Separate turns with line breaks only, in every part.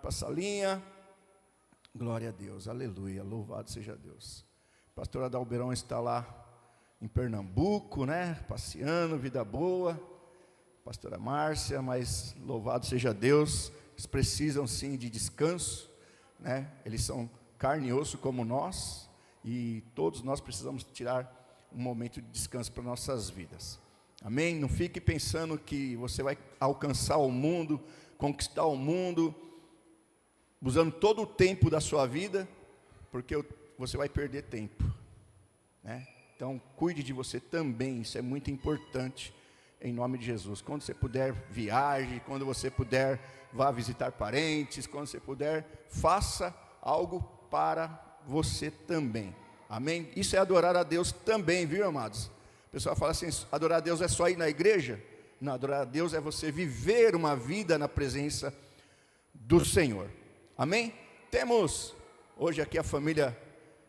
para a salinha. Glória a Deus, aleluia, louvado seja Deus. A pastora Adalberão está lá em Pernambuco, né, passeando, vida boa. Pastora Márcia, mas louvado seja Deus, eles precisam sim de descanso, né? Eles são carne e osso como nós, e todos nós precisamos tirar um momento de descanso para nossas vidas. Amém? Não fique pensando que você vai alcançar o mundo, conquistar o mundo, usando todo o tempo da sua vida, porque você vai perder tempo, né? Então, cuide de você também, isso é muito importante, em nome de Jesus. Quando você puder, viaje, quando você puder, vá visitar parentes, quando você puder, faça algo para você também, amém? Isso é adorar a Deus também, viu, amados? O pessoal fala assim, adorar a Deus é só ir na igreja? Não, adorar a Deus é você viver uma vida na presença do Senhor, amém? Temos hoje aqui a família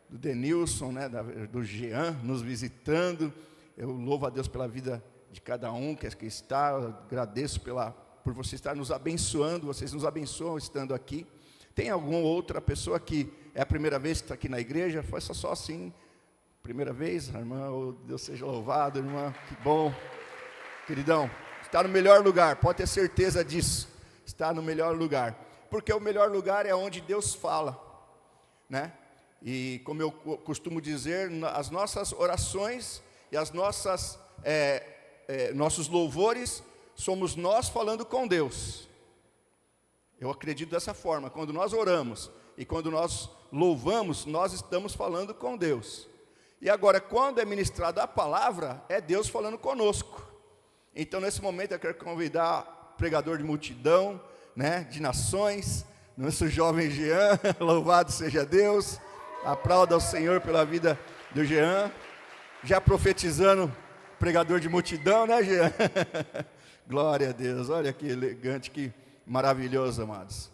do Denilson, né, do Jean, nos visitando. Eu louvo a Deus pela vida de cada um que aqui está. Eu agradeço por você estar nos abençoando. Vocês nos abençoam estando aqui. Tem alguma outra pessoa que é a primeira vez que está aqui na igreja? Foi só assim, primeira vez? Irmã, oh, Deus seja louvado, irmã, que bom. Queridão, está no melhor lugar, pode ter certeza disso. Está no melhor lugar, porque o melhor lugar é onde Deus fala, né? E como eu costumo dizer, as nossas orações e as nossos louvores, somos nós falando com Deus. Eu acredito dessa forma, quando nós oramos e quando nós louvamos, nós estamos falando com Deus. E agora, quando é ministrada a palavra, é Deus falando conosco. Então, nesse momento, eu quero convidar o pregador de multidão, né, de nações, nosso jovem Jean, louvado seja Deus. Aplauda ao Senhor pela vida do Jean, já profetizando, pregador de multidão, né, Jean? Glória a Deus, olha que elegante, que maravilhoso, amados.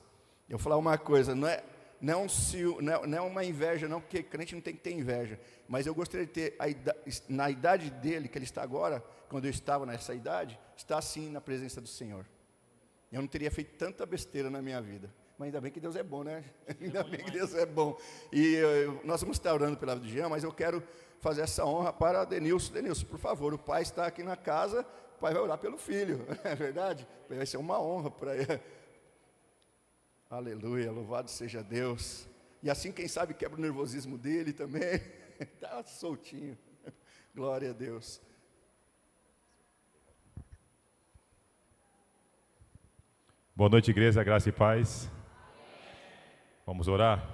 Eu vou falar uma coisa, não é uma inveja, não, porque crente não tem que ter inveja, mas eu gostaria de ter, na idade dele, que ele está agora, quando eu estava nessa idade, está assim na presença do Senhor. Eu não teria feito tanta besteira na minha vida. Mas ainda bem que Deus é bom, né? Ainda bem que Deus é bom. E nós vamos estar orando pela vida de Jean, mas eu quero fazer essa honra para Denilson. Denilson, por favor, o pai está aqui na casa, o pai vai orar pelo filho, não é verdade? Vai ser uma honra para ele. Aleluia, louvado seja Deus. E assim, quem sabe, quebra o nervosismo dele também. Está soltinho. Glória a Deus.
Boa noite, igreja, graça e paz. Vamos orar?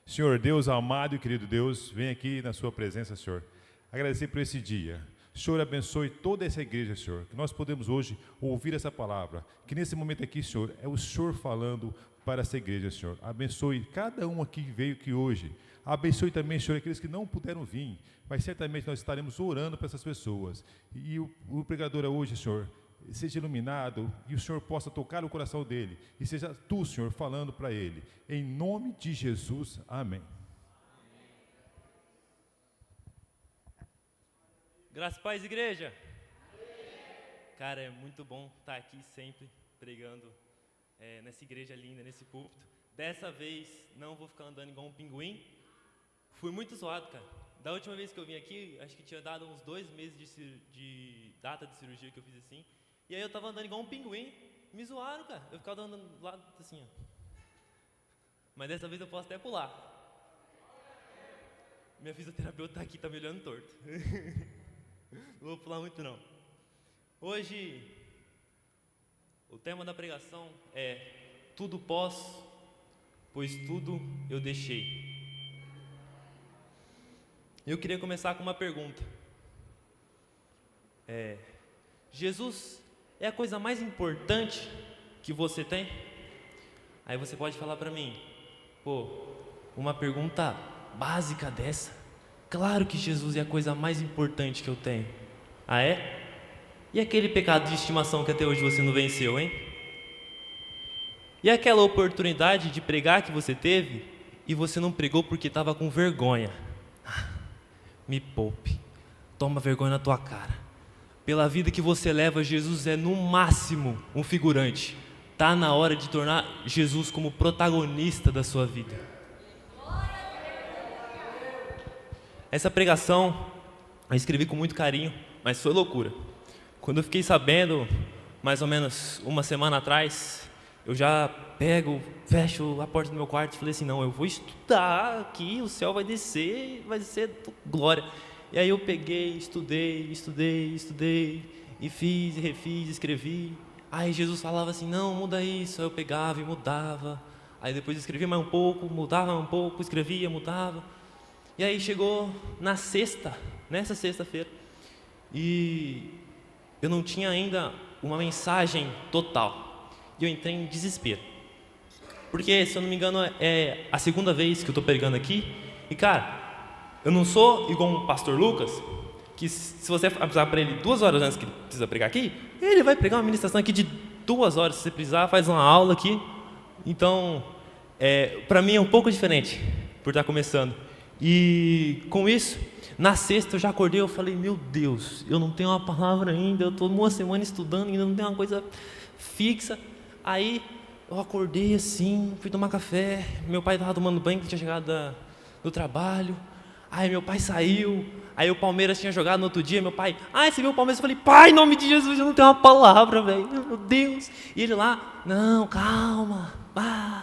Senhor Deus, amado e querido Deus, vem aqui na sua presença, Senhor, agradecer por esse dia. Senhor, abençoe toda essa igreja, Senhor, que nós podemos hoje ouvir essa palavra, que nesse momento aqui, Senhor, é o Senhor falando para essa igreja, Senhor. Abençoe cada um aqui que veio aqui hoje. Abençoe também, Senhor, aqueles que não puderam vir, mas certamente nós estaremos orando para essas pessoas. E o pregador hoje, Senhor, seja iluminado e o Senhor possa tocar o coração dele e seja tu, Senhor, falando para ele, em nome de Jesus, amém.
Graças a paz, igreja. Cara, é muito bom estar aqui sempre pregando nessa igreja linda, nesse púlpito. Dessa vez não vou ficar andando igual um pinguim. Fui muito zoado, cara. Da última vez que eu vim aqui, acho que tinha dado uns 2 meses de data de cirurgia que eu fiz assim. E aí eu tava andando igual um pinguim, me zoaram, cara. Eu ficava andando do lado assim, ó. Mas dessa vez eu posso até pular. Minha fisioterapeuta tá aqui, tá me olhando torto. Não vou pular muito não. Hoje, o tema da pregação é tudo posso, pois tudo eu deixei. Eu queria começar com uma pergunta. Jesus é a coisa mais importante que você tem? Aí você pode falar para mim, pô, uma pergunta básica dessa? Claro que Jesus é a coisa mais importante que eu tenho. Ah, é? E aquele pecado de estimação que até hoje você não venceu, hein? E aquela oportunidade de pregar que você teve e você não pregou porque estava com vergonha? Me poupe, toma vergonha na tua cara. Pela vida que você leva, Jesus é no máximo um figurante. Está na hora de tornar Jesus como protagonista da sua vida. Essa pregação eu escrevi com muito carinho, mas foi loucura. Quando eu fiquei sabendo, mais ou menos uma semana atrás, eu já fecho a porta do meu quarto e falei assim, não, eu vou estudar aqui, o céu vai descer glória. E aí eu peguei, estudei, e fiz, e refiz, escrevi. Aí Jesus falava assim, não, muda isso. Aí eu pegava e mudava. Aí depois escrevia mais um pouco, mudava mais um pouco, escrevia, mudava. E aí chegou nessa sexta-feira, e eu não tinha ainda uma mensagem total. E eu entrei em desespero. Porque, se eu não me engano, é a segunda vez que eu estou pregando aqui. E, cara, eu não sou igual um pastor Lucas, que se você avisar para ele 2 horas antes que ele precisa pregar aqui, ele vai pregar uma ministração aqui de 2 horas. Se você precisar, faz uma aula aqui. Então, para mim é um pouco diferente, por estar começando. E com isso, na sexta eu já acordei, eu falei, meu Deus, eu não tenho uma palavra ainda, eu estou uma semana estudando, ainda não tenho uma coisa fixa. Aí eu acordei assim, fui tomar café, meu pai estava tomando banho, que tinha chegado do trabalho. Aí meu pai saiu, aí o Palmeiras tinha jogado no outro dia, meu pai, você viu o Palmeiras? Eu falei, pai, em nome de Jesus, eu não tenho uma palavra, velho, meu Deus. E ele lá, não, calma.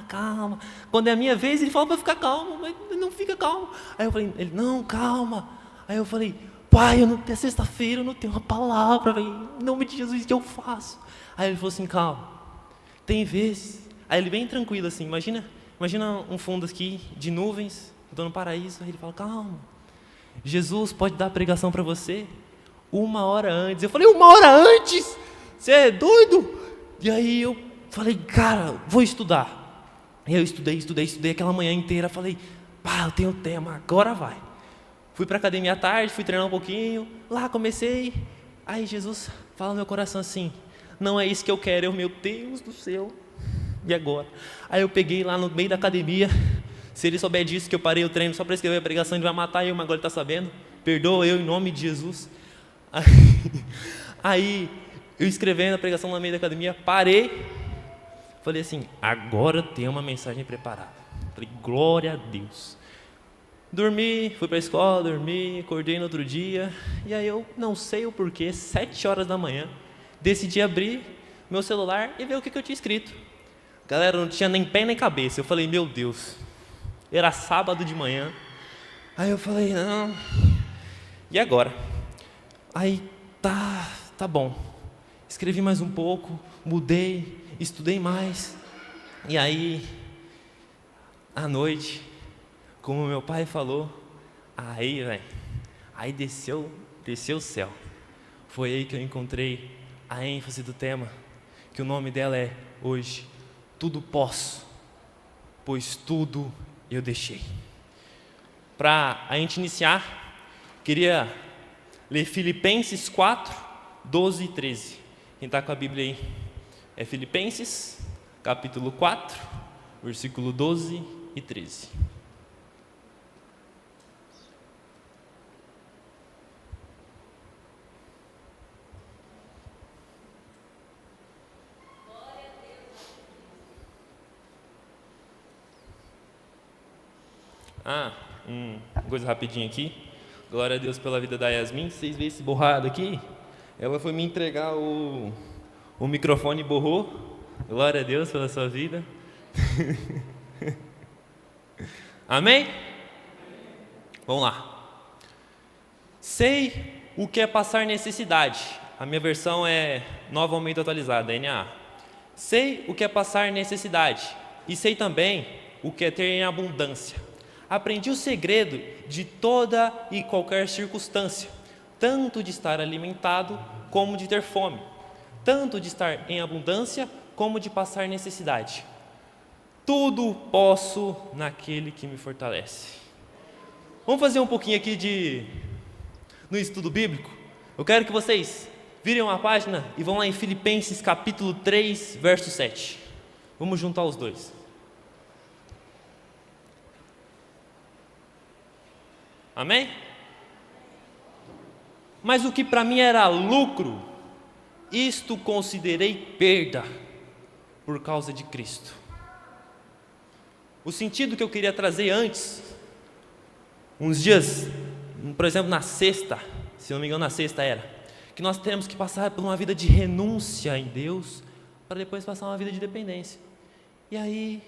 Calma. Quando é a minha vez, ele fala para ficar calmo, mas não fica calmo. Aí eu falei, ele, não, calma. Aí eu falei, pai, é sexta-feira, eu não tenho uma palavra, velho. Em nome de Jesus, o que eu faço? Aí ele falou assim, calma, tem vezes. Aí ele bem tranquilo assim, imagina um fundo aqui de nuvens, eu estou no paraíso. Aí ele fala, calma, Jesus pode dar a pregação para você 1 hora antes. Eu falei, 1 hora antes? Você é doido? E aí eu falei, cara, vou estudar. E eu estudei aquela manhã inteira. Falei, eu tenho tema, agora vai. Fui para a academia à tarde, fui treinar um pouquinho. Lá comecei. Aí Jesus fala no meu coração assim, não é isso que eu quero. Meu Deus do céu, e agora? Aí eu peguei lá no meio da academia. Se ele souber disso, que eu parei o treino só para escrever a pregação, ele vai matar eu, mas agora ele está sabendo. Perdoa eu em nome de Jesus. Aí eu escrevendo a pregação no meio da academia, parei. Falei assim, agora tem uma mensagem preparada. Falei, glória a Deus. Dormi, fui para a escola, acordei no outro dia. E aí eu não sei o porquê, 7 horas da manhã, decidi abrir meu celular e ver o que eu tinha escrito. Galera, não tinha nem pé nem cabeça. Eu falei, meu Deus, era sábado de manhã. Aí eu falei, não, e agora? Aí, tá bom. Escrevi mais um pouco, mudei, estudei mais. E aí, à noite, como meu pai falou, aí desceu o céu. Foi aí que eu encontrei a ênfase do tema, que o nome dela é hoje, tudo posso, pois tudo eu deixei. Para a gente iniciar, queria ler Filipenses 4, 12 e 13. Quem está com a Bíblia aí? É Filipenses, capítulo 4, versículo 12 e 13. Coisa rapidinho aqui. Glória a Deus pela vida da Yasmin. Vocês veem esse borrado aqui? Ela foi me entregar o microfone e borrou. Glória a Deus pela sua vida. Amém? Vamos lá. Sei o que é passar necessidade. A minha versão é Nova Almeida Atualizada, NA. Sei o que é passar necessidade. E sei também o que é ter em abundância. Aprendi o segredo de toda e qualquer circunstância, tanto de estar alimentado como de ter fome, tanto de estar em abundância como de passar necessidade. Tudo posso naquele que me fortalece. Vamos fazer um pouquinho aqui no estudo bíblico. Eu quero que vocês virem uma página e vão lá em Filipenses capítulo 3, verso 7. Vamos juntar os dois. Amém? Mas o que para mim era lucro, isto considerei perda por causa de Cristo. O sentido que eu queria trazer antes, uns dias, por exemplo, na sexta, se não me engano, na sexta era, que nós temos que passar por uma vida de renúncia em Deus, para depois passar uma vida de dependência. E aí,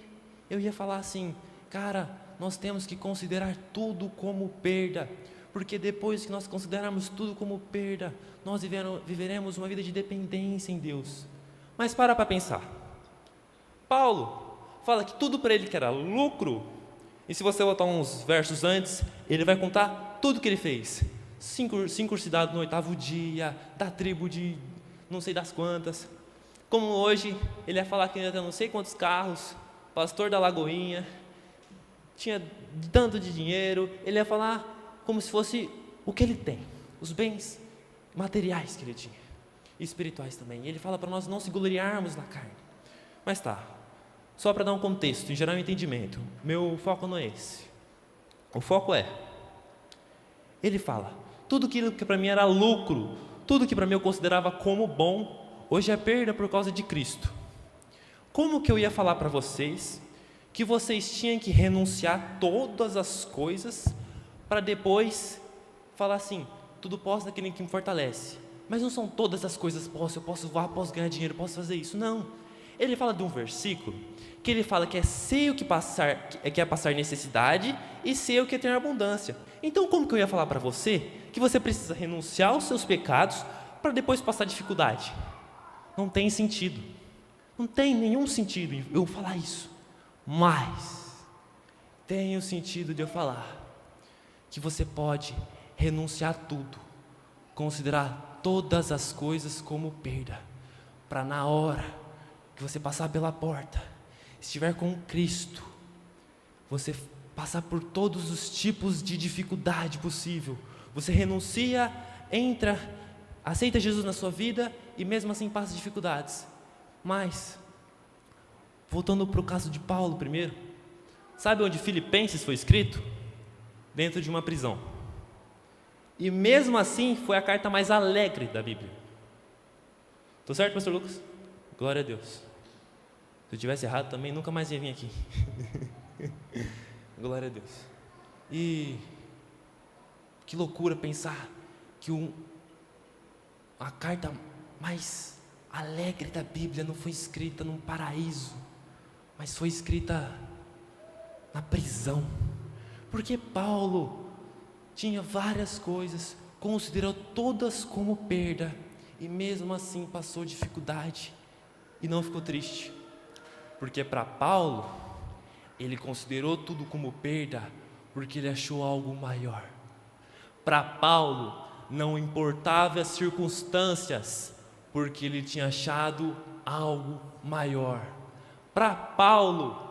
eu ia falar assim, cara, nós temos que considerar tudo como perda, porque depois que nós considerarmos tudo como perda, nós viveremos uma vida de dependência em Deus. Mas para pensar, Paulo fala que tudo para ele que era lucro, e se você botar uns versos antes, ele vai contar tudo que ele fez, circuncidado no 8º dia, da tribo de não sei das quantas, como hoje, ele ia falar que ainda tem não sei quantos carros, pastor da Lagoinha, tinha tanto de dinheiro, ele ia falar como se fosse o que ele tem, os bens materiais que ele tinha, e espirituais também. E ele fala para nós não se gloriarmos na carne. Mas tá, só para dar um contexto e gerar um entendimento, meu foco não é esse. O foco é, ele fala, tudo aquilo que para mim era lucro, tudo que para mim eu considerava como bom, hoje é perda por causa de Cristo. Como que eu ia falar para vocês que vocês tinham que renunciar a todas as coisas para depois falar assim, tudo posso naquele que me fortalece? Mas não são todas as coisas posso, eu posso voar, posso ganhar dinheiro, posso fazer isso, não. Ele fala de um versículo que ele fala que é sei o que é passar necessidade e sei o que é ter abundância. Então como que eu ia falar para você que você precisa renunciar aos seus pecados para depois passar dificuldade? Não tem sentido, não tem nenhum sentido eu falar isso, mas tem o sentido de eu falar que você pode renunciar a tudo, considerar todas as coisas como perda, para na hora que você passar pela porta, estiver com Cristo, você passar por todos os tipos de dificuldade possível, você renuncia, entra, aceita Jesus na sua vida e mesmo assim passa dificuldades. Mas, voltando para o caso de Paulo primeiro, sabe onde Filipenses foi escrito? Dentro de uma prisão. E mesmo assim foi a carta mais alegre da Bíblia. Tô certo, pastor Lucas? Glória a Deus. Se eu tivesse errado também, nunca mais ia vir aqui. Glória a Deus. E que loucura pensar que a carta mais alegre da Bíblia não foi escrita num paraíso, mas foi escrita na prisão. Porque Paulo tinha várias coisas, considerou todas como perda, e mesmo assim passou dificuldade e não ficou triste. Porque para Paulo, ele considerou tudo como perda, porque ele achou algo maior. Para Paulo, não importava as circunstâncias, porque ele tinha achado algo maior. Para Paulo,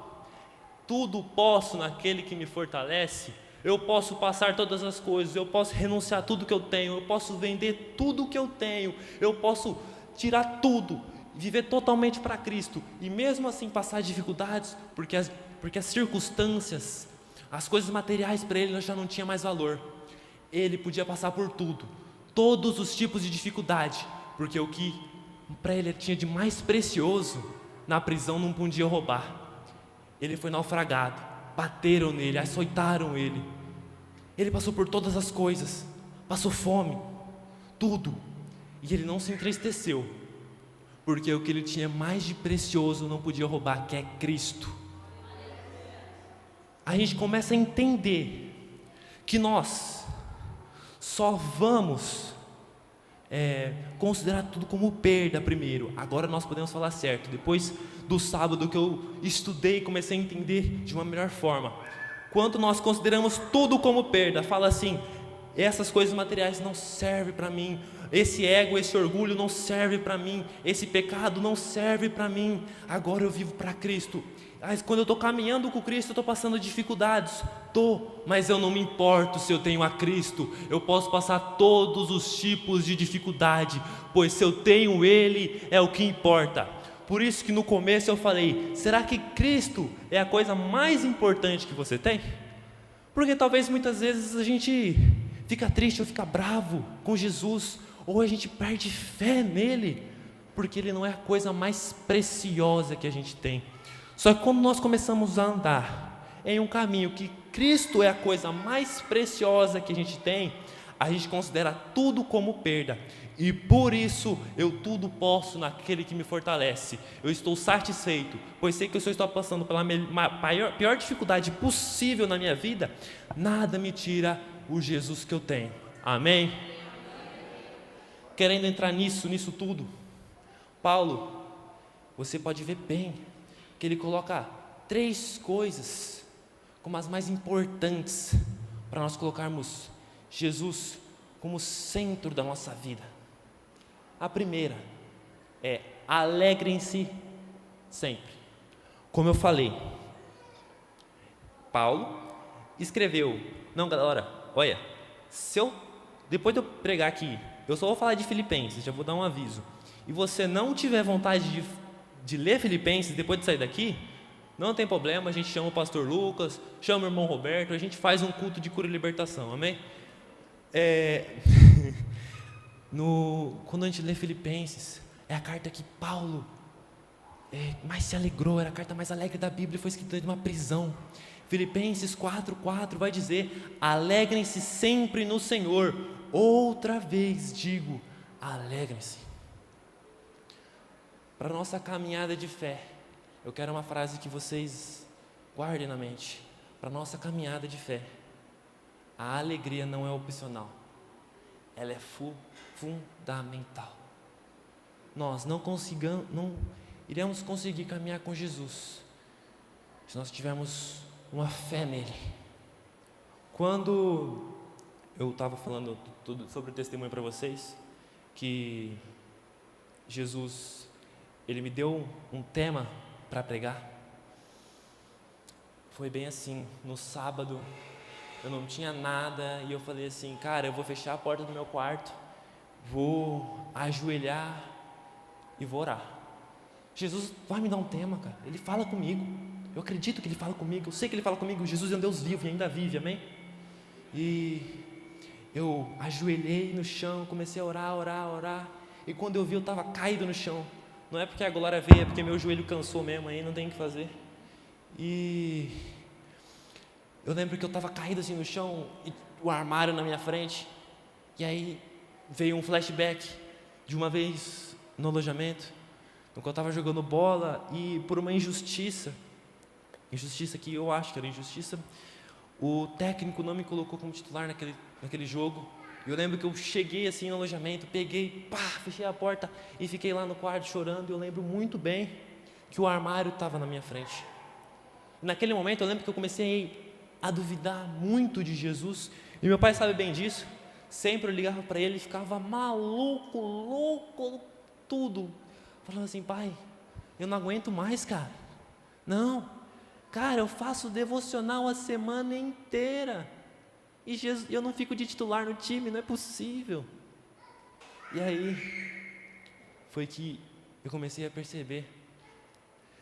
tudo posso naquele que me fortalece. Eu posso passar todas as coisas, eu posso renunciar a tudo que eu tenho, eu posso vender tudo que eu tenho, eu posso tirar tudo, viver totalmente para Cristo, e mesmo assim passar dificuldades, porque as circunstâncias, as coisas materiais para ele já não tinha mais valor. Ele podia passar por tudo, todos os tipos de dificuldade, porque o que para ele tinha de mais precioso, na prisão não podia roubar. Ele foi naufragado, bateram nele, açoitaram ele. Ele passou por todas as coisas, passou fome, tudo, e ele não se entristeceu, porque o que ele tinha mais de precioso não podia roubar, que é Cristo. A gente começa a entender que nós só vamos considerar tudo como perda primeiro. Agora nós podemos falar certo, depois do sábado que eu estudei, comecei a entender de uma melhor forma. Quando nós consideramos tudo como perda, fala assim, essas coisas materiais não servem para mim, esse ego, esse orgulho não serve para mim, esse pecado não serve para mim, agora eu vivo para Cristo. Mas quando eu estou caminhando com Cristo, eu estou passando dificuldades, mas eu não me importo se eu tenho a Cristo, eu posso passar todos os tipos de dificuldade, pois se eu tenho Ele, é o que importa. Por isso que no começo eu falei, será que Cristo é a coisa mais importante que você tem? Porque talvez muitas vezes a gente fica triste ou fica bravo com Jesus, ou a gente perde fé nele, porque Ele não é a coisa mais preciosa que a gente tem. Só que quando nós começamos a andar em um caminho que Cristo é a coisa mais preciosa que a gente tem, a gente considera tudo como perda, e por isso eu tudo posso naquele que me fortalece. Eu estou satisfeito, pois sei que se eu estou passando pela pior dificuldade possível na minha vida, nada me tira o Jesus que eu tenho. Amém? Querendo entrar nisso tudo, Paulo, você pode ver bem que ele coloca 3 coisas como as mais importantes para nós colocarmos Jesus como centro da nossa vida. A primeira é: alegrem-se sempre. Como eu falei, Paulo escreveu, não galera, olha, depois de eu pregar aqui, eu só vou falar de Filipenses, já vou dar um aviso, e você não tiver vontade de ler Filipenses depois de sair daqui, não tem problema, a gente chama o pastor Lucas, chama o irmão Roberto, a gente faz um culto de cura e libertação, amém? Quando a gente lê Filipenses, é a carta que Paulo mais se alegrou, era a carta mais alegre da Bíblia, foi escrita de uma prisão. Filipenses 4:4 vai dizer: alegrem-se sempre no Senhor. Outra vez digo, alegrem-se. Para a nossa caminhada de fé, eu quero uma frase que vocês guardem na mente. Para a nossa caminhada de fé, a alegria não é opcional, ela é fundamental. Nós não iremos conseguir caminhar com Jesus se nós tivermos uma fé nele. Quando eu estava falando tudo sobre o testemunho para vocês, que Jesus, ele me deu um tema para pregar, foi bem assim, no sábado, eu não tinha nada, e eu falei assim, cara, eu vou fechar a porta do meu quarto, vou ajoelhar e vou orar. Jesus vai me dar um tema, cara, Ele fala comigo, eu acredito que Ele fala comigo, eu sei que Ele fala comigo, Jesus é um Deus vivo e ainda vive, amém? E eu ajoelhei no chão, comecei a orar, e quando eu vi eu estava caído no chão, não é porque a glória veio, é porque meu joelho cansou mesmo, aí não tem o que fazer. E eu lembro que eu estava caído assim no chão, e o armário na minha frente, e aí veio um flashback de uma vez no alojamento, no qual eu estava jogando bola, e por uma injustiça que eu acho que era injustiça, o técnico não me colocou como titular naquele jogo. Eu lembro que eu cheguei assim no alojamento, peguei, fechei a porta e fiquei lá no quarto chorando. Eu lembro muito bem que o armário estava na minha frente. Naquele momento eu lembro que eu comecei a duvidar muito de Jesus, e meu pai sabe bem disso. Sempre eu ligava para ele e ficava maluco, louco, tudo, falando assim, pai, eu não aguento mais, cara. Não, cara, eu faço devocional a semana inteira e eu não fico de titular no time, não é possível. E aí foi que eu comecei a perceber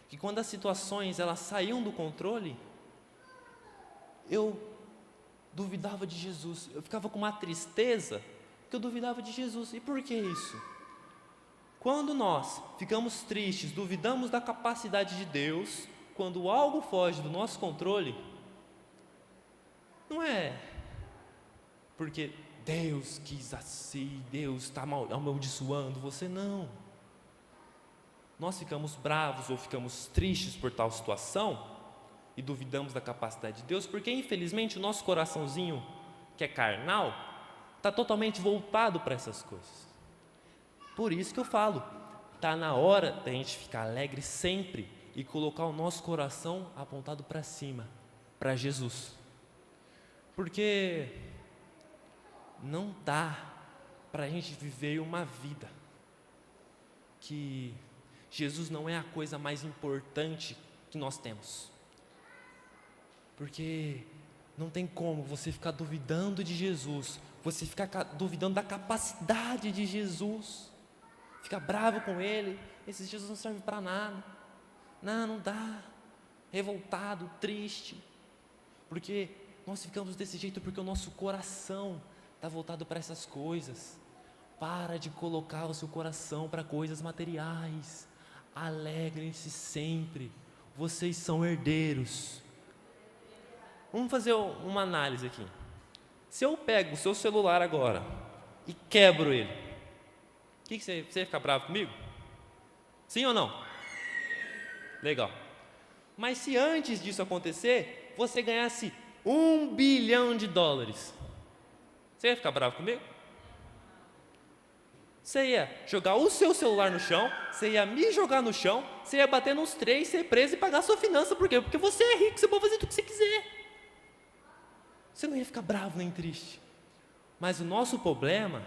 que quando as situações elas saíam do controle, eu duvidava de Jesus, eu ficava com uma tristeza que eu duvidava de Jesus. E por que isso? Quando nós ficamos tristes, duvidamos da capacidade de Deus, quando algo foge do nosso controle, não é porque Deus quis assim, Deus está amaldiçoando você, não. Nós ficamos bravos ou ficamos tristes por tal situação e duvidamos da capacidade de Deus, porque infelizmente o nosso coraçãozinho, que é carnal, está totalmente voltado para essas coisas. Por isso que eu falo, está na hora da gente ficar alegre sempre e colocar o nosso coração apontado para cima, para Jesus. Porque não dá para a gente viver uma vida que Jesus não é a coisa mais importante que nós temos. Porque não tem como você ficar duvidando de Jesus, você ficar duvidando da capacidade de Jesus, ficar bravo com Ele, esse Jesus não serve para nada, não dá, revoltado, triste, porque nós ficamos desse jeito porque o nosso coração está voltado para essas coisas. para de colocar o seu coração para coisas materiais. Alegrem-se sempre. Vocês são herdeiros. Vamos fazer uma análise aqui. Se eu pego o seu celular agora e quebro ele, você vai ficar bravo comigo? Sim ou não? Legal. Mas se antes disso acontecer, você ganhasse $1 bilhão, você ia ficar bravo comigo? Você ia jogar o seu celular no chão, você ia me jogar no chão, você ia bater nos 3, ser preso e pagar a sua finança. Por quê? Porque você é rico, você pode fazer tudo o que você quiser. Você não ia ficar bravo nem triste. Mas o nosso problema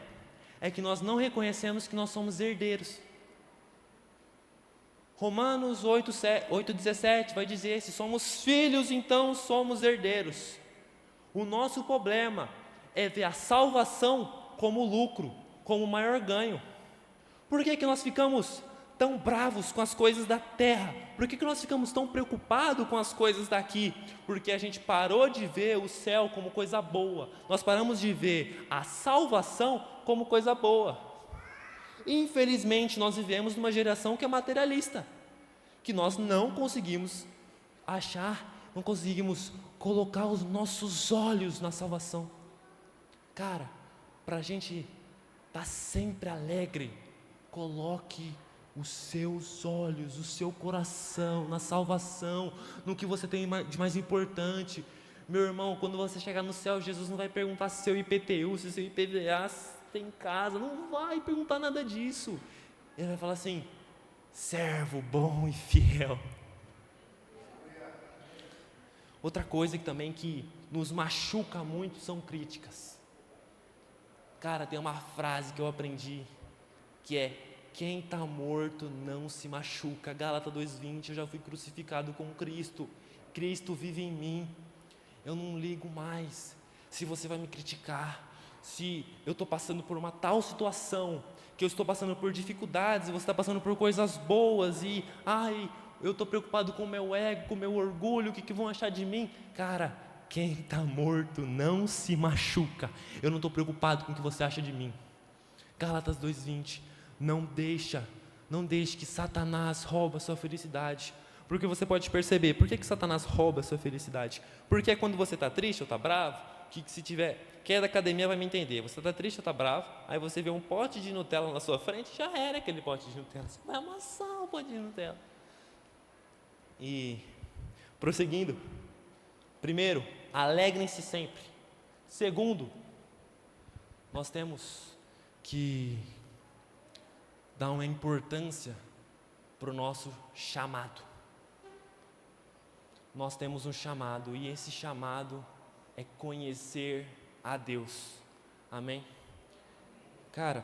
é que nós não reconhecemos que nós somos herdeiros. Romanos 8,17 vai dizer: se somos filhos, então somos herdeiros. O nosso problema é ver a salvação como lucro, como maior ganho. Por que nós ficamos tão bravos com as coisas da terra? Por que nós ficamos tão preocupados com as coisas daqui? Porque a gente parou de ver o céu como coisa boa. Nós paramos de ver a salvação como coisa boa. Infelizmente, nós vivemos numa geração que é materialista, que nós não conseguimos achar, não conseguimos colocar os nossos olhos na salvação. Cara, para a gente estar sempre alegre, coloque os seus olhos, o seu coração na salvação, no que você tem de mais importante. Meu irmão, quando você chegar no céu, Jesus não vai perguntar se seu IPTU, se seu IPVA tem em casa, não vai perguntar nada disso. Ele vai falar assim: servo bom e fiel. Outra coisa que nos machuca muito são críticas. Cara, tem uma frase que eu aprendi, que é: quem está morto não se machuca. Gálatas 2,20, eu já fui crucificado com Cristo. Cristo vive em mim. Eu não ligo mais se você vai me criticar, se eu estou passando por uma tal situação, que eu estou passando por dificuldades, e você está passando por coisas boas, e eu estou preocupado com o meu ego, com o meu orgulho, o que vão achar de mim? Cara, quem está morto não se machuca. Eu não estou preocupado com o que você acha de mim. Gálatas 2,20, não deixe que Satanás rouba a sua felicidade. Porque você pode perceber, por que Satanás rouba a sua felicidade? Porque quando você está triste ou está bravo, que se tiver, quem é da academia vai me entender, você está triste ou está bravo, aí você vê um pote de Nutella na sua frente, já era aquele pote de Nutella, você vai amassar o pote de Nutella. E, prosseguindo, primeiro, alegrem-se sempre. Segundo, nós temos que dar uma importância para o nosso chamado. Nós temos um chamado, e esse chamado é conhecer a Deus. Amém? Cara,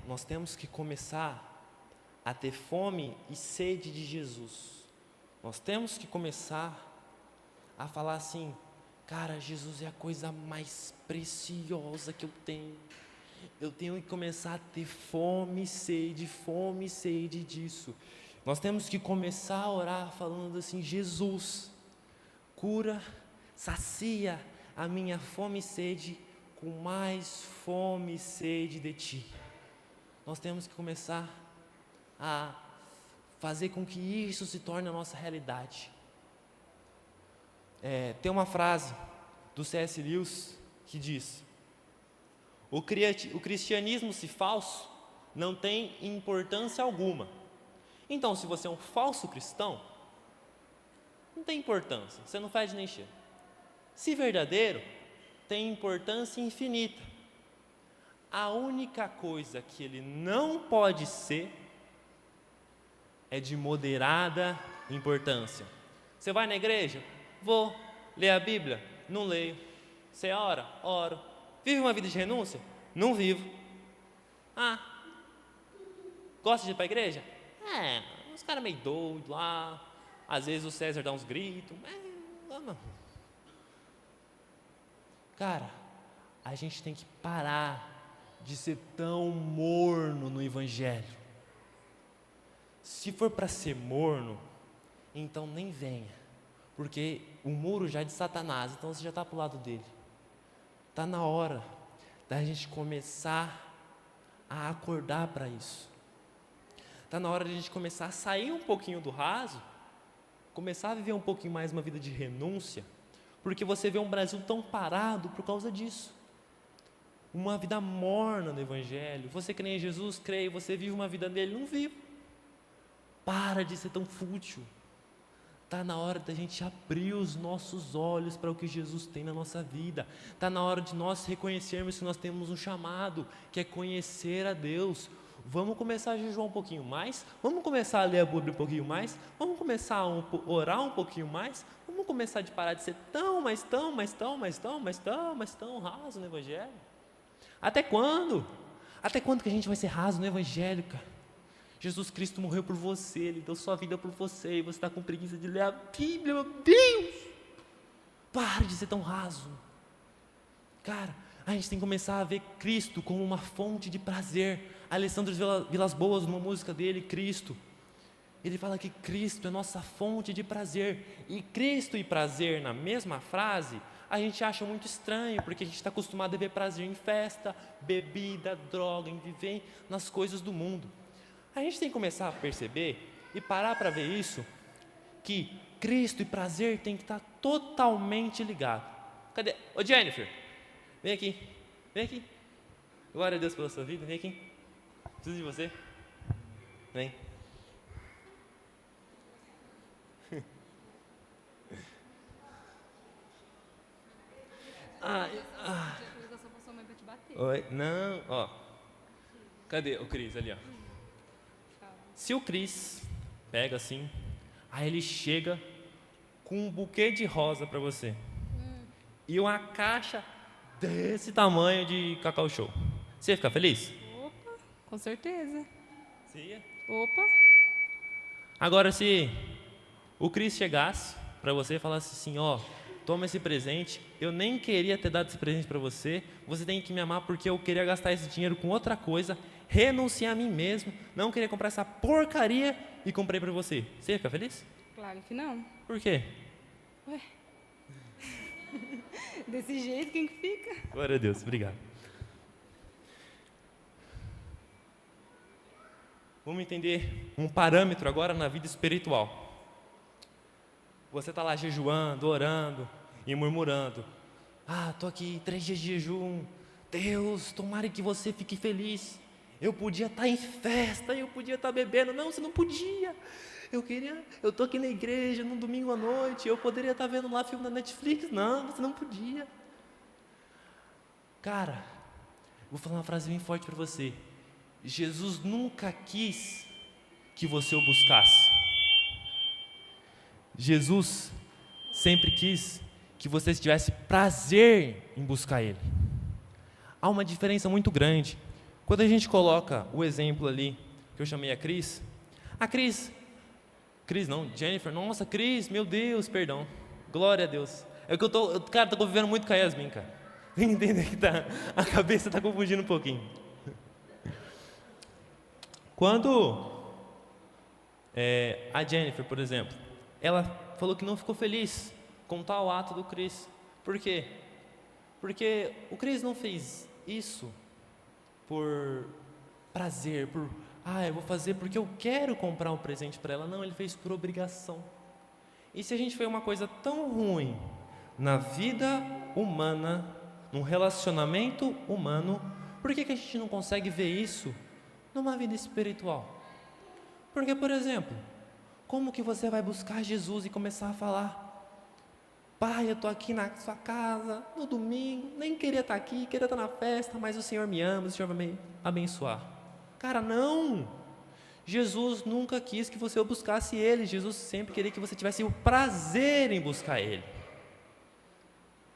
nós temos que começar a ter fome e sede de Jesus. Nós temos que começar a falar assim: cara, Jesus é a coisa mais preciosa que eu tenho. Eu tenho que começar a ter fome e sede disso. Nós temos que começar a orar falando assim: Jesus, cura, sacia a minha fome e sede com mais fome e sede de Ti. Nós temos que começar a fazer com que isso se torne a nossa realidade. Tem uma frase do C.S. Lewis que diz: o cristianismo, se falso, não tem importância alguma. Então, se você é um falso cristão, não tem importância, você não faz nem cheiro. Se verdadeiro, tem importância infinita. A única coisa que ele não pode ser é de moderada importância. Você vai na igreja? Vou. Lê a Bíblia? Não leio. Você ora? Oro. Vive uma vida de renúncia? Não vivo. Gosta de ir para a igreja? Uns caras meio doidos lá. Às vezes o César dá uns gritos. Não. Cara, a gente tem que parar de ser tão morno no Evangelho. Se for para ser morno, então nem venha, porque o muro já é de Satanás, então você já está para o lado dele. Está na hora da gente começar a acordar para isso. Está na hora de a gente começar a sair um pouquinho do raso, começar a viver um pouquinho mais uma vida de renúncia, porque você vê um Brasil tão parado por causa disso. Uma vida morna no Evangelho. Você crê em Jesus? Creio. Você vive uma vida nele? Não vivo. Para de ser tão fútil. Está na hora da gente abrir os nossos olhos para o que Jesus tem na nossa vida. Está na hora de nós reconhecermos que nós temos um chamado, que é conhecer a Deus. Vamos começar a jejuar um pouquinho mais? Vamos começar a ler a Bíblia um pouquinho mais? Vamos começar a orar um pouquinho mais? Vamos começar de parar de ser tão raso no Evangelho? Até quando? Até quando que a gente vai ser raso no Evangelho, cara? Jesus Cristo morreu por você, Ele deu sua vida por você, e você está com preguiça de ler a Bíblia, meu Deus! Pare de ser tão raso. Cara, a gente tem que começar a ver Cristo como uma fonte de prazer. Alessandro Vilas Boas, numa música dele, Cristo, ele fala que Cristo é nossa fonte de prazer. E Cristo e prazer na mesma frase, a gente acha muito estranho, porque a gente está acostumado a ver prazer em festa, bebida, droga, em viver nas coisas do mundo. A gente tem que começar a perceber e parar para ver isso, que Cristo e prazer tem que estar totalmente ligado. Cadê? Ô Jennifer, vem aqui, vem aqui. Glória a Deus pela sua vida, vem aqui. Preciso de você. Vem. Oi, não, ó. Cadê o Cris ali, ó? Se o Cris pega assim, aí ele chega com um buquê de rosa para você e uma caixa desse tamanho de Cacau Show, você ia ficar feliz?
Opa, com certeza.
Você ia?
Opa.
Agora, se o Cris chegasse para você e falasse assim, ó, toma esse presente, eu nem queria ter dado esse presente para você, você tem que me amar porque eu queria gastar esse dinheiro com outra coisa, renunciar a mim mesmo, não queria comprar essa porcaria e comprei para você. Você ia ficar feliz?
Claro que não.
Por quê?
Ué. Desse jeito, quem que fica?
Glória a Deus, obrigado. Vamos entender um parâmetro agora na vida espiritual. Você está lá jejuando, orando e murmurando. Ah, estou aqui 3 dias de jejum. Deus, tomara que você fique feliz. Eu podia estar em festa, eu podia estar bebendo. Não, você não podia. Eu estou aqui na igreja, num domingo à noite, eu poderia estar vendo lá filme na Netflix. Não, você não podia. Cara, vou falar uma frase bem forte para você. Jesus nunca quis que você o buscasse. Jesus sempre quis que você tivesse prazer em buscar Ele. Há uma diferença muito grande. Quando a gente coloca o exemplo ali, que eu chamei a Cris não, Jennifer, nossa, Cris, meu Deus, perdão, glória a Deus. É que tô convivendo muito com a Yasmin, cara. Tem que entender que a cabeça está confundindo um pouquinho. Quando a Jennifer, por exemplo, ela falou que não ficou feliz com tal ato do Cris. Por quê? Porque o Cris não fez isso por prazer, eu vou fazer porque eu quero comprar um presente para ela. Não, ele fez por obrigação. E se a gente vê uma coisa tão ruim na vida humana, num relacionamento humano, por que a gente não consegue ver isso numa vida espiritual? Porque, por exemplo, como que você vai buscar Jesus e começar a falar: Pai, eu estou aqui na sua casa, no domingo, nem queria estar aqui, queria estar na festa, mas o Senhor me ama, o Senhor vai me abençoar. Cara, não! Jesus nunca quis que você o buscasse Ele, Jesus sempre queria que você tivesse o prazer em buscar Ele.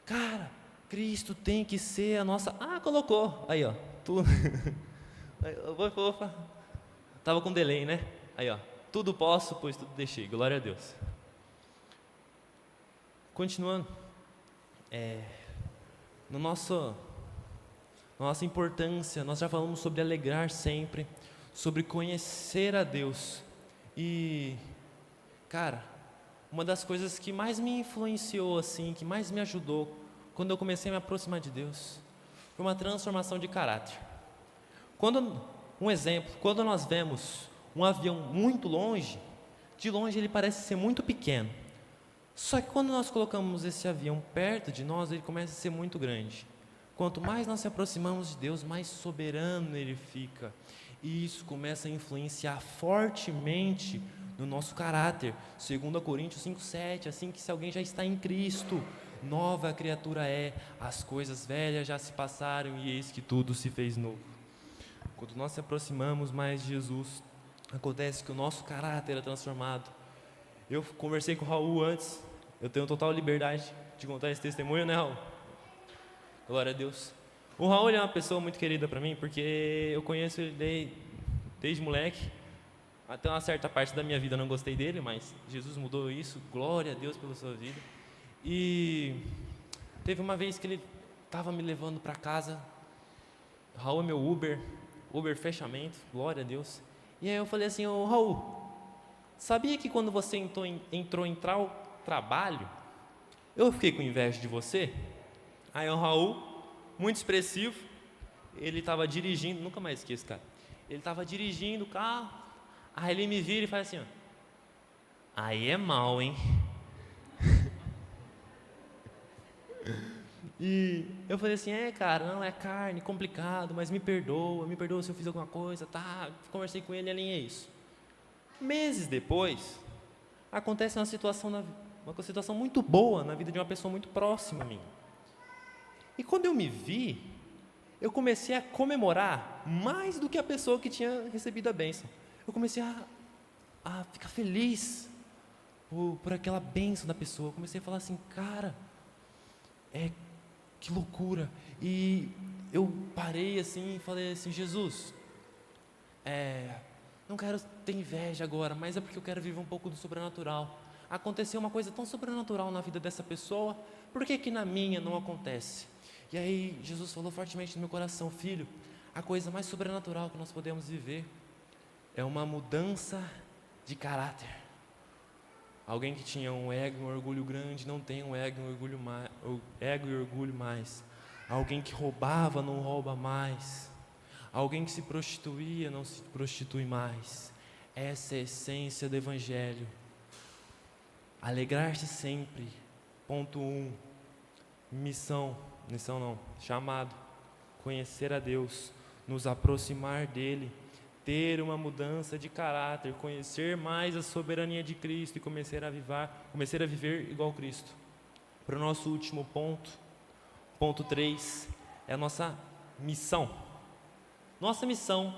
Cara, Cristo tem que ser a nossa... colocou, aí ó, tudo... Opa, estava com delay, né? Aí ó, tudo posso, pois tudo deixei, glória a Deus. Continuando, na nossa importância, nós já falamos sobre alegrar sempre, sobre conhecer a Deus. E, cara, uma das coisas que mais me influenciou, assim, que mais me ajudou, quando eu comecei a me aproximar de Deus, foi uma transformação de caráter. Um exemplo, quando nós vemos um avião muito longe, de longe ele parece ser muito pequeno. Só que quando nós colocamos esse avião perto de nós, ele começa a ser muito grande. Quanto mais nós se aproximamos de Deus, mais soberano ele fica. E isso começa a influenciar fortemente no nosso caráter. 2 Coríntios 5,7, assim que se alguém já está em Cristo, nova criatura é, as coisas velhas já se passaram e eis que tudo se fez novo. Quando nós se aproximamos mais de Jesus, acontece que o nosso caráter é transformado. Eu conversei com o Raul antes, eu tenho total liberdade de contar esse testemunho, né, Raul? Glória a Deus. O Raul é uma pessoa muito querida para mim, porque eu conheço ele desde moleque. Até uma certa parte da minha vida eu não gostei dele, mas Jesus mudou isso. Glória a Deus pela sua vida. E teve uma vez que ele estava me levando para casa. O Raul é meu Uber fechamento, glória a Deus. E aí eu falei assim: ô Raul, sabia que quando você entrou em trabalho, eu fiquei com inveja de você? Aí o Raul, muito expressivo, ele estava dirigindo, nunca mais esqueço, cara. Ele estava dirigindo o carro, aí ele me vira e faz assim, ó: aí é mal, hein? E eu falei assim: cara, não, é carne, complicado, mas me perdoa se eu fiz alguma coisa, tá? Conversei com ele e alinhei isso. Meses depois, acontece uma situação muito boa na vida de uma pessoa muito próxima a mim. E quando eu me vi, eu comecei a comemorar mais do que a pessoa que tinha recebido a bênção. Eu comecei a ficar feliz por aquela bênção da pessoa. Eu comecei a falar assim: cara, que loucura. E eu parei assim e falei assim: Jesus, não quero ter inveja agora, mas é porque eu quero viver um pouco do sobrenatural. Aconteceu uma coisa tão sobrenatural na vida dessa pessoa, por que na minha não acontece? E aí Jesus falou fortemente no meu coração: filho, a coisa mais sobrenatural que nós podemos viver é uma mudança de caráter. Alguém que tinha um ego e um orgulho grande não tem um ego e orgulho mais. Alguém que roubava não rouba mais. Alguém que se prostituía não se prostitui mais. Essa é a essência do Evangelho. Alegrar-se sempre. Ponto 1. Missão não, chamado. Conhecer a Deus, nos aproximar dEle, ter uma mudança de caráter, conhecer mais a soberania de Cristo e começar a viver igual Cristo. Para o nosso último ponto 3, é a nossa missão. Nossa missão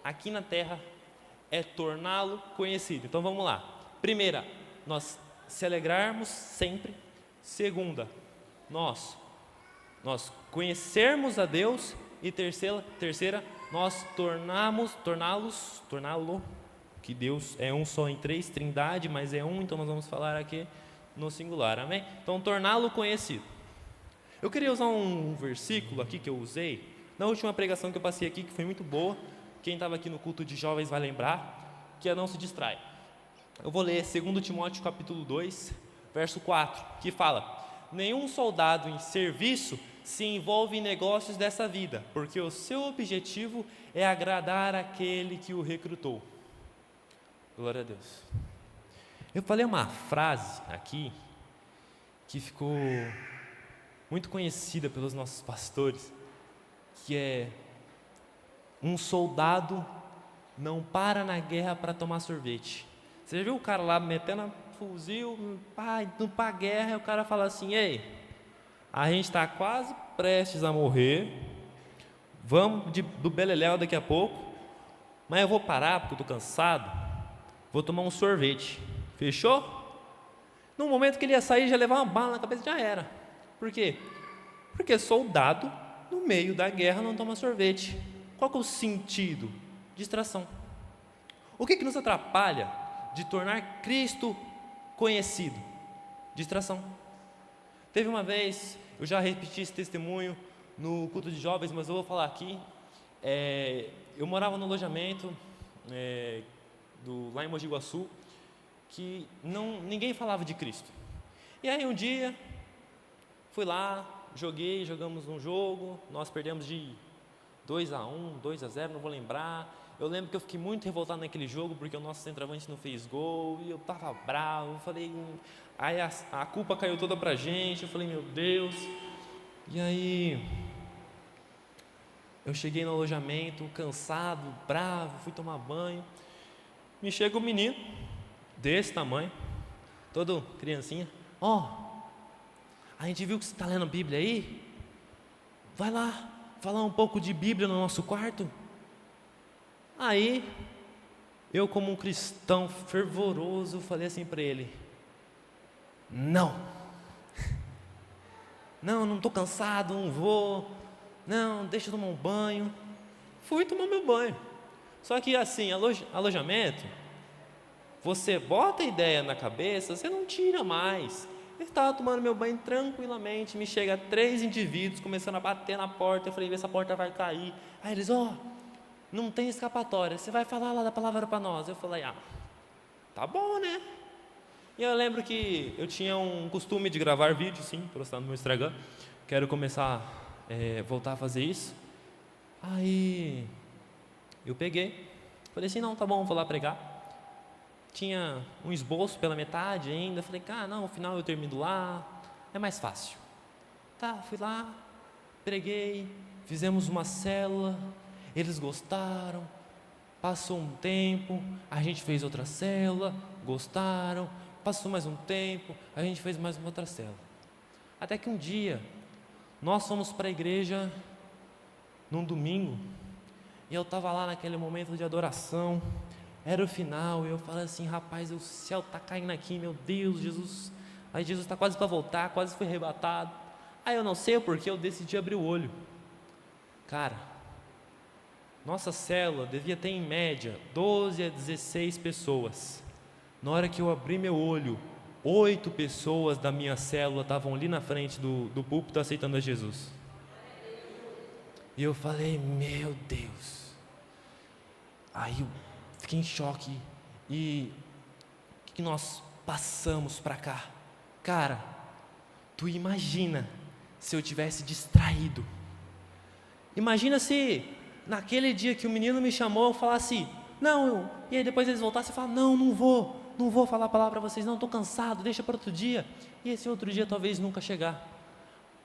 aqui na terra é torná-lo conhecido. Então vamos lá. Primeira, nós se alegrarmos sempre. Segunda, nós conhecermos a Deus. E terceira, nós torná-lo, que Deus é um só em três, trindade, mas é um, então nós vamos falar aqui no singular, amém? Então, torná-lo conhecido. Eu queria usar um versículo aqui que eu usei na última pregação que eu passei aqui, que foi muito boa. Quem estava aqui no culto de jovens vai lembrar, que é: não se distrai. Eu vou ler 2 Timóteo capítulo 2, verso 4, que fala: nenhum soldado em serviço se envolve em negócios dessa vida, porque o seu objetivo é agradar aquele que o recrutou. Glória a Deus. Eu falei uma frase aqui que ficou muito conhecida pelos nossos pastores, que é: um soldado não para na guerra para tomar sorvete. Você já viu o cara lá metendo fuzil, indo para a guerra, e o cara fala assim: ei, a gente está quase prestes a morrer, vamos do beleléu daqui a pouco, mas eu vou parar porque eu estou cansado, vou tomar um sorvete. Fechou? No momento que ele ia sair, já levar uma bala na cabeça, já era. Por quê? Porque soldado, no meio da guerra, não toma sorvete. Qual que é o sentido? Distração. O que nos atrapalha de tornar Cristo conhecido? Distração. Teve uma vez, eu já repeti esse testemunho no culto de jovens, mas eu vou falar aqui. Eu morava no alojamento lá em Mogi Guaçu, que ninguém falava de Cristo. E aí um dia, fui lá, jogamos um jogo, nós perdemos de 2-1, 2-0, não vou lembrar. Eu lembro que eu fiquei muito revoltado naquele jogo, porque o nosso centroavante não fez gol, e eu tava bravo, eu falei, aí a culpa caiu toda pra gente, eu falei, meu Deus. E aí, eu cheguei no alojamento, cansado, bravo, fui tomar banho, me chega um menino, desse tamanho, todo criancinha, a gente viu que você está lendo Bíblia aí, vai lá, falar um pouco de Bíblia no nosso quarto. Aí, eu como um cristão fervoroso, falei assim para ele, não estou cansado, não vou, não, deixa eu tomar um banho. Fui tomar meu banho. Só que assim, alojamento, você bota a ideia na cabeça, você não tira mais. Eu estava tomando meu banho tranquilamente, me chega 3 indivíduos começando a bater na porta, eu falei, essa porta vai cair. Aí eles, não tem escapatória, você vai falar lá da palavra para nós. Eu falei, tá bom, né? E eu lembro que eu tinha um costume de gravar vídeo, sim, postar no meu Instagram. Quero começar, voltar a fazer isso. Aí, eu peguei, falei assim, não, tá bom, vou lá pregar. Tinha um esboço pela metade ainda, falei, no final eu termino lá, é mais fácil. Tá, fui lá, preguei, fizemos uma célula, eles gostaram, passou um tempo, a gente fez outra célula, gostaram, passou mais um tempo, a gente fez mais uma outra célula. Até que um dia, nós fomos para a igreja num domingo, e eu estava lá naquele momento de adoração, era o final, e eu falei assim, rapaz, o céu está caindo aqui, meu Deus, Jesus, aí Jesus está quase para voltar, quase foi arrebatado. Aí eu não sei o porquê, eu decidi abrir o olho. Cara, nossa célula devia ter em média 12 a 16 pessoas. Na hora que eu abri meu olho, 8 pessoas da minha célula estavam ali na frente do púlpito aceitando a Jesus. E eu falei, meu Deus. Aí eu fiquei em choque. E o que nós passamos para cá? Cara, tu imagina se eu tivesse distraído. Imagina se naquele dia que o menino me chamou, eu falasse, não, e aí depois eles voltassem e falassem, não vou falar a palavra para vocês, não, estou cansado, deixa para outro dia. E esse outro dia talvez nunca chegar.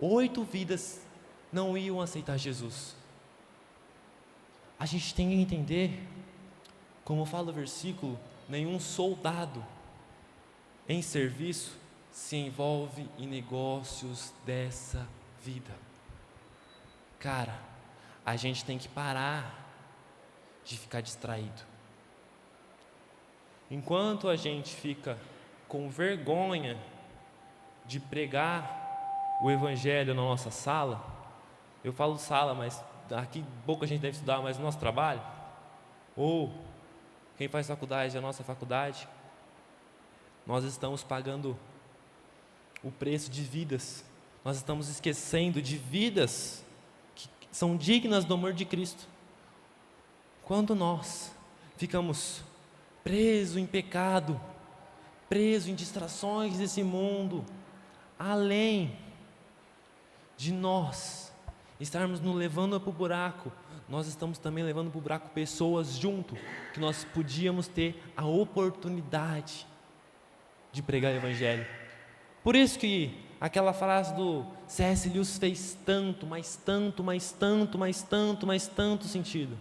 8 vidas não iam aceitar Jesus. A gente tem que entender, como fala o versículo, nenhum soldado em serviço se envolve em negócios dessa vida. Cara, a gente tem que parar de ficar distraído. Enquanto a gente fica com vergonha de pregar o evangelho na nossa sala, eu falo sala, mas aqui pouca gente deve estudar, mas no nosso trabalho, ou quem faz faculdade, a nossa faculdade, nós estamos pagando o preço de vidas, nós estamos esquecendo de vidas que são dignas do amor de Cristo. Quando nós ficamos presos em pecado, presos em distrações desse mundo, além de nós estarmos nos levando para o buraco, nós estamos também levando para o buraco pessoas junto, que nós podíamos ter a oportunidade de pregar o evangelho. Por isso que aquela frase do C.S. Lewis fez tanto, mas tanto, mas tanto, mas tanto, mas tanto sentido.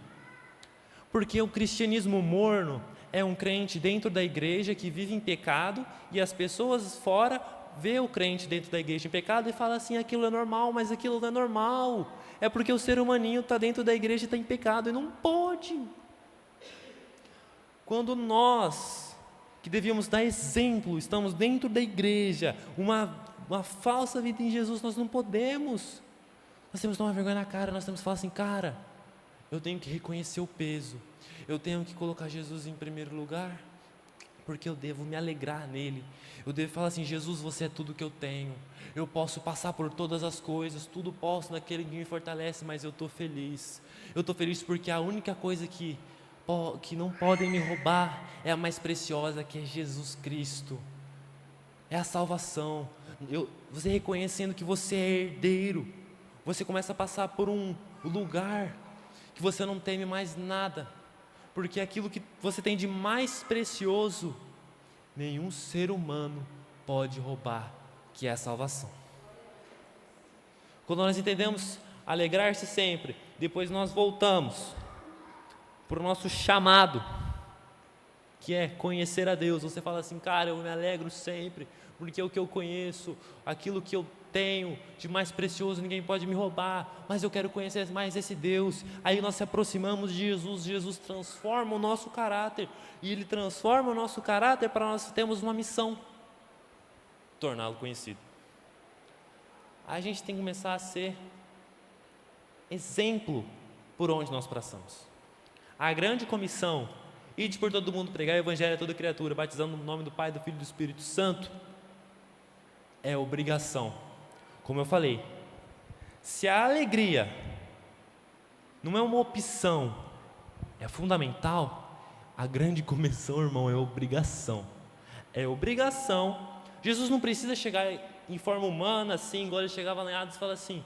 Porque o cristianismo morno é um crente dentro da igreja que vive em pecado, e as pessoas fora vê o crente dentro da igreja em pecado e fala assim, aquilo é normal, mas aquilo não é normal, é porque o ser humaninho está dentro da igreja e está em pecado, e não pode. Quando nós, que devíamos dar exemplo, estamos dentro da igreja, uma falsa vida em Jesus, nós não podemos. Nós temos que tomar vergonha na cara, nós temos que falar assim, cara, eu tenho que reconhecer o peso, eu tenho que colocar Jesus em primeiro lugar, porque eu devo me alegrar nele, eu devo falar assim, Jesus, você é tudo que eu tenho, eu posso passar por todas as coisas, tudo posso naquele que me fortalece, mas eu estou feliz porque a única coisa que não podem me roubar é a mais preciosa, que é Jesus Cristo, é a salvação. Você reconhecendo que você é herdeiro, você começa a passar por um lugar que você não teme mais nada, porque aquilo que você tem de mais precioso, nenhum ser humano pode roubar, que é a salvação. Quando nós entendemos alegrar-se sempre, depois nós voltamos para o nosso chamado, que é conhecer a Deus. Você fala assim, cara, eu me alegro sempre, porque é o que eu conheço, aquilo que eu tenho de mais precioso, ninguém pode me roubar, mas eu quero conhecer mais esse Deus. Aí nós se aproximamos de Jesus, Jesus transforma o nosso caráter, e Ele transforma o nosso caráter para nós termos uma missão, torná-lo conhecido. A gente tem que começar a ser exemplo por onde nós passamos. A grande comissão, ide por todo mundo pregar o evangelho a toda criatura, batizando no nome do Pai, do Filho e do Espírito Santo, é obrigação. Como eu falei, se a alegria não é uma opção, é fundamental, a grande comissão, irmão, é obrigação. É obrigação. Jesus não precisa chegar em forma humana, assim, igual ele chegava lá em Atos e fala assim,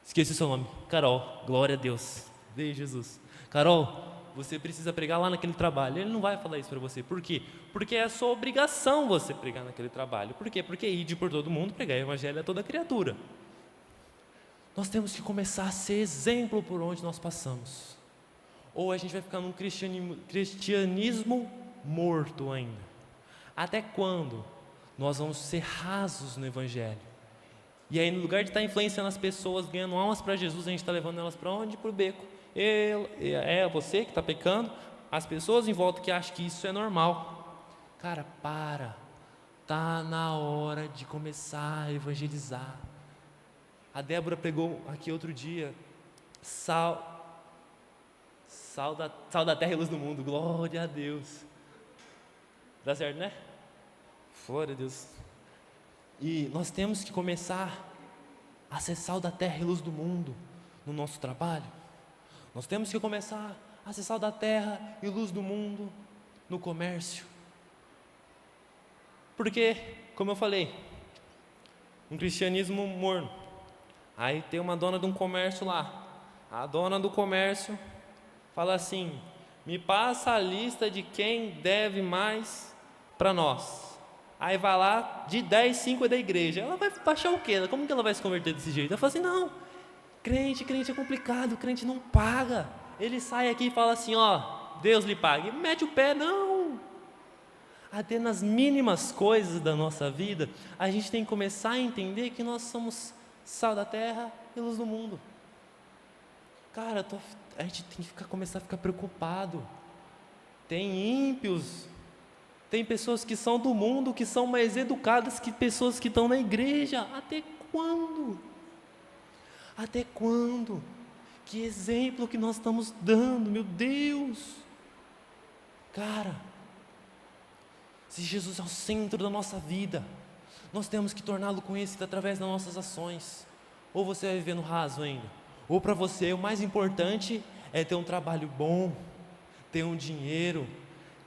esqueci o seu nome, Carol, glória a Deus, veio Jesus, Carol, você precisa pregar lá naquele trabalho. Ele não vai falar isso para você. Por quê? Porque é a sua obrigação você pregar naquele trabalho. Por quê? Porque ide por todo mundo, pregar o evangelho a toda criatura. Nós temos que começar a ser exemplo por onde nós passamos. Ou a gente vai ficar num cristianismo morto ainda. Até quando nós vamos ser rasos no evangelho? E aí, no lugar de estar influenciando as pessoas, ganhando almas para Jesus, a gente está levando elas para onde? Para o beco. É você que está pecando, as pessoas em volta que acham que isso é normal. Cara, está na hora de começar a evangelizar. A Débora pregou aqui outro dia, sal da terra e luz do mundo, glória a Deus. Dá certo, né? Glória a Deus. E nós temos que começar a ser sal da terra e luz do mundo no nosso trabalho. Nós temos que começar a ser sal da terra e luz do mundo no comércio. Porque, como eu falei, um cristianismo morno. Aí tem uma dona de um comércio lá. A dona do comércio fala assim, me passa a lista de quem deve mais para nós. Aí vai lá, de 10, 5 é da igreja. Ela vai achar o quê? Como que ela vai se converter desse jeito? Ela fala assim, não, crente é complicado, crente não paga. Ele sai aqui e fala assim, ó, Deus lhe paga. E mete o pé, não. Até nas mínimas coisas da nossa vida, a gente tem que começar a entender que nós somos sal da terra e luz do mundo. Cara, a gente tem que começar a ficar preocupado. Tem ímpios, tem pessoas que são do mundo, que são mais educadas que pessoas que estão na igreja. Até quando? Até quando? Que exemplo que nós estamos dando, meu Deus! Cara, se Jesus é o centro da nossa vida, nós temos que torná-lo conhecido através das nossas ações. Ou você vai viver no raso ainda, ou para você o mais importante é ter um trabalho bom, ter um dinheiro.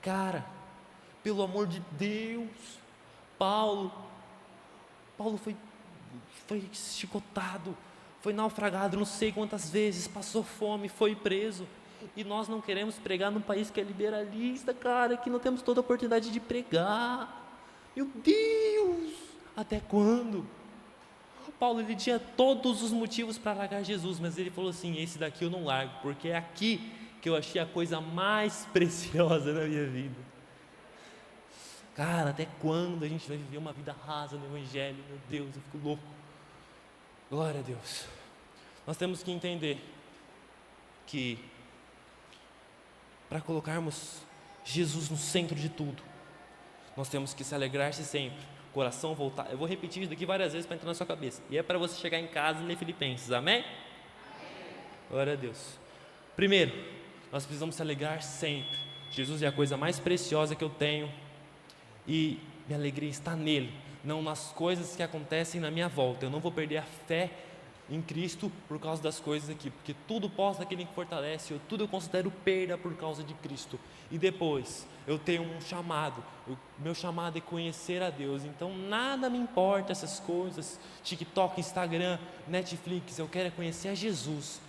Cara, pelo amor de Deus, Paulo foi chicotado, foi naufragado não sei quantas vezes, passou fome, foi preso. E nós não queremos pregar num país que é liberalista, cara, que não temos toda a oportunidade de pregar. Meu Deus, até quando? Paulo, ele tinha todos os motivos para largar Jesus, mas ele falou assim, esse daqui eu não largo, porque é aqui que eu achei a coisa mais preciosa da minha vida. Cara, até quando a gente vai viver uma vida rasa no evangelho? Meu Deus, eu fico louco. Glória a Deus. Nós temos que entender que para colocarmos Jesus no centro de tudo, nós temos que se alegrar-se sempre, coração voltar. Eu vou repetir isso daqui várias vezes para entrar na sua cabeça. E é para você chegar em casa e ler Filipenses, amém? Glória a Deus. Primeiro, nós precisamos se alegrar sempre. Jesus é a coisa mais preciosa que eu tenho e minha alegria está nele, não nas coisas que acontecem na minha volta. Eu não vou perder a fé em Cristo por causa das coisas aqui, porque tudo posso naquele que fortalece, tudo eu considero perda por causa de Cristo. E depois, eu tenho um chamado, meu chamado é conhecer a Deus, então nada me importa essas coisas, TikTok, Instagram, Netflix, eu quero é conhecer a Jesus.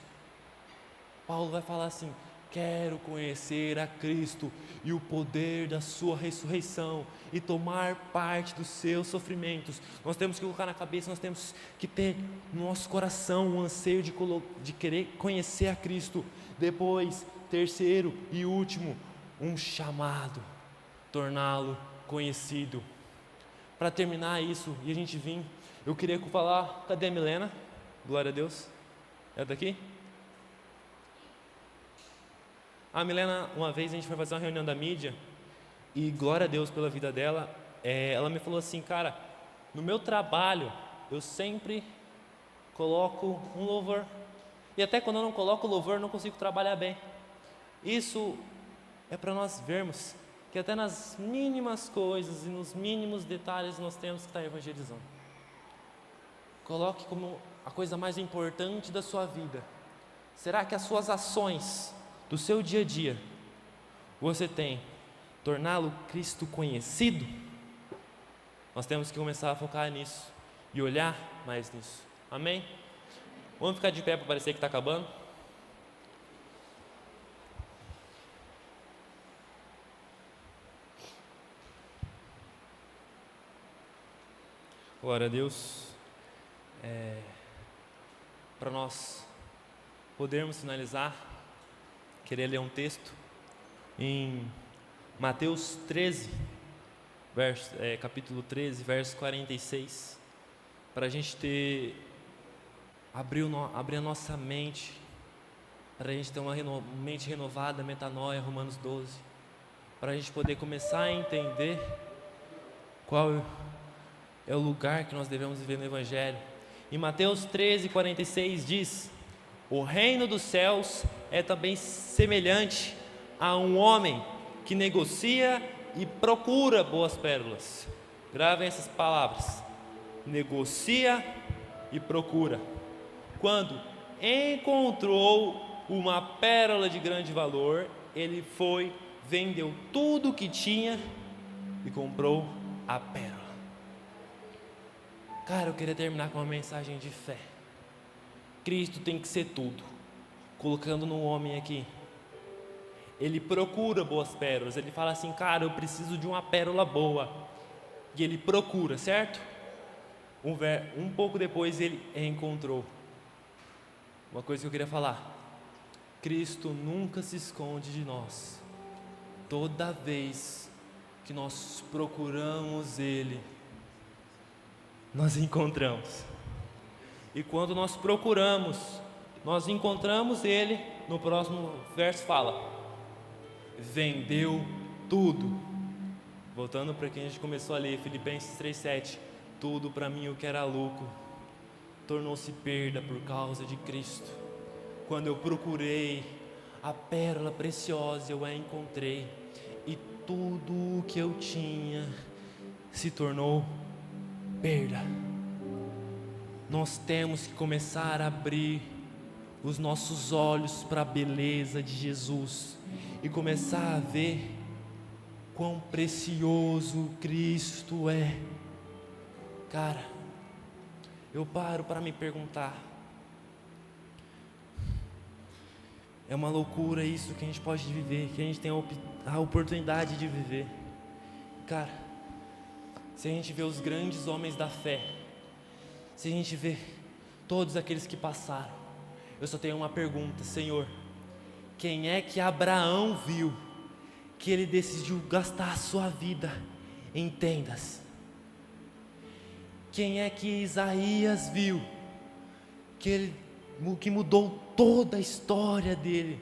Paulo vai falar assim: quero conhecer a Cristo e o poder da sua ressurreição e tomar parte dos seus sofrimentos. Nós temos que colocar na cabeça, nós temos que ter no nosso coração o anseio de querer conhecer a Cristo. Depois, terceiro e último, um chamado, torná-lo conhecido. Para terminar isso e a gente vir, eu queria falar, cadê a Milena? Glória a Deus. Ela está aqui? A Milena, uma vez a gente foi fazer uma reunião da mídia e glória a Deus pela vida dela. Ela me falou assim: cara, no meu trabalho eu sempre coloco um louvor, e até quando eu não coloco louvor eu não consigo trabalhar bem. Isso é para nós vermos que até nas mínimas coisas e nos mínimos detalhes nós temos que estar evangelizando. Coloque como a coisa mais importante da sua vida. Será que as suas ações do seu dia a dia, você tem torná-lo Cristo conhecido? Nós temos que começar a focar nisso e olhar mais nisso. Amém? Vamos ficar de pé para parecer que está acabando? Glória a Deus. Para nós podermos finalizar, queria ler um texto em Mateus 13, capítulo 13, verso 46, para a gente abrir a nossa mente, para a gente ter uma mente renovada, metanoia, Romanos 12, para a gente poder começar a entender qual é o lugar que nós devemos viver no Evangelho. Em Mateus 13, 46 diz: o reino dos céus é também semelhante a um homem que negocia e procura boas pérolas. Gravem essas palavras: negocia e procura. Quando encontrou uma pérola de grande valor, ele foi, vendeu tudo o que tinha e comprou a pérola. Cara, eu queria terminar com uma mensagem de fé. Cristo tem que ser tudo. Colocando no homem aqui, ele procura boas pérolas. Ele fala assim: cara, eu preciso de uma pérola boa. E ele procura, certo? Um pouco depois ele encontrou. Uma coisa que eu queria falar: Cristo nunca se esconde de nós. Toda vez que nós procuramos Ele, nós encontramos. E quando nós procuramos, nós encontramos Ele. No próximo verso fala: vendeu tudo. Voltando para quem a gente começou a ler, Filipenses 3,7: tudo para mim o que era lucro tornou-se perda por causa de Cristo. Quando eu procurei a pérola preciosa, eu a encontrei, e tudo o que eu tinha se tornou perda. Nós temos que começar a abrir os nossos olhos para a beleza de Jesus e começar a ver quão precioso Cristo é. Cara, eu paro para me perguntar: é uma loucura isso que a gente pode viver, que a gente tem a oportunidade de viver. Cara, se a gente vê os grandes homens da fé, se a gente vê todos aqueles que passaram, eu só tenho uma pergunta: Senhor, quem é que Abraão viu que ele decidiu gastar a sua vida em tendas? Quem é que Isaías viu que mudou toda a história dele?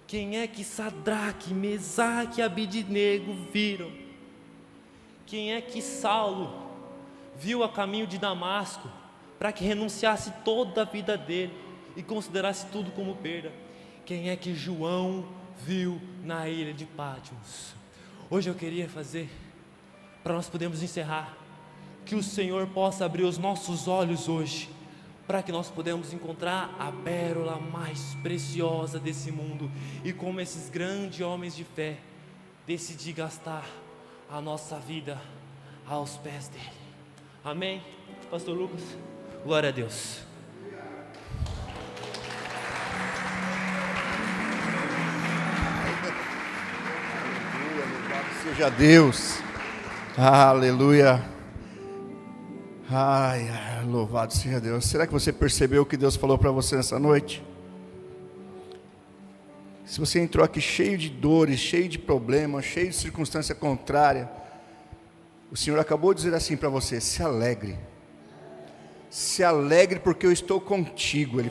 Quem é que Sadraque, Mesaque e Abidnego viram? Quem é que Saulo viu a caminho de Damasco para que renunciasse toda a vida dele e considerasse tudo como perda? Quem é que João viu na ilha de Patmos? Hoje eu queria fazer, para nós podermos encerrar, que o Senhor possa abrir os nossos olhos hoje, para que nós podemos encontrar a pérola mais preciosa desse mundo, e como esses grandes homens de fé, decidir gastar a nossa vida aos pés dele. Amém? Pastor Lucas, glória a Deus.
seja Deus. Aleluia. Ai, louvado seja Deus. Será que você percebeu o que Deus falou para você nessa noite? Se você entrou aqui cheio de dores, cheio de problemas, cheio de circunstância contrária, o Senhor acabou de dizer assim para você: se alegre. Se alegre porque eu estou contigo. Ele